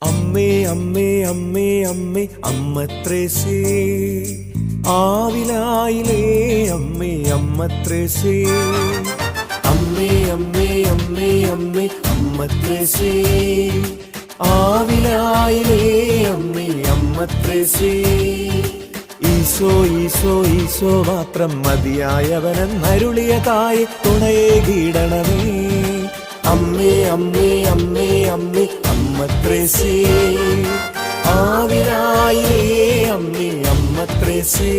അമ്മേ അമ്മേ അമ്മേ അമ്മേ അമ്മ ത്രേസ്യേ, ആവിലായിലേ അമ്മേ അമ്മ ത്രേസ്യേ. അമ്മേ അമ്മേ അമ്മേ അമ്മേ അമ്മ ത്രേസ്യേ, ആവിലായിലേ അമ്മേ അമ്മ ത്രേസ്യേ. ഈശോ ഈശോ ഈശോ മാത്രം മതിയായവനെന്നരുളിയ തായെ തുണയെ കീടണമേ. അമ്മേ അമ്മേ അമ്മേ അമ്മേ അമ്മ ത്രേസ്യേ, ആവിലായിലേ അമ്മേ അമ്മ ത്രേസ്യേ.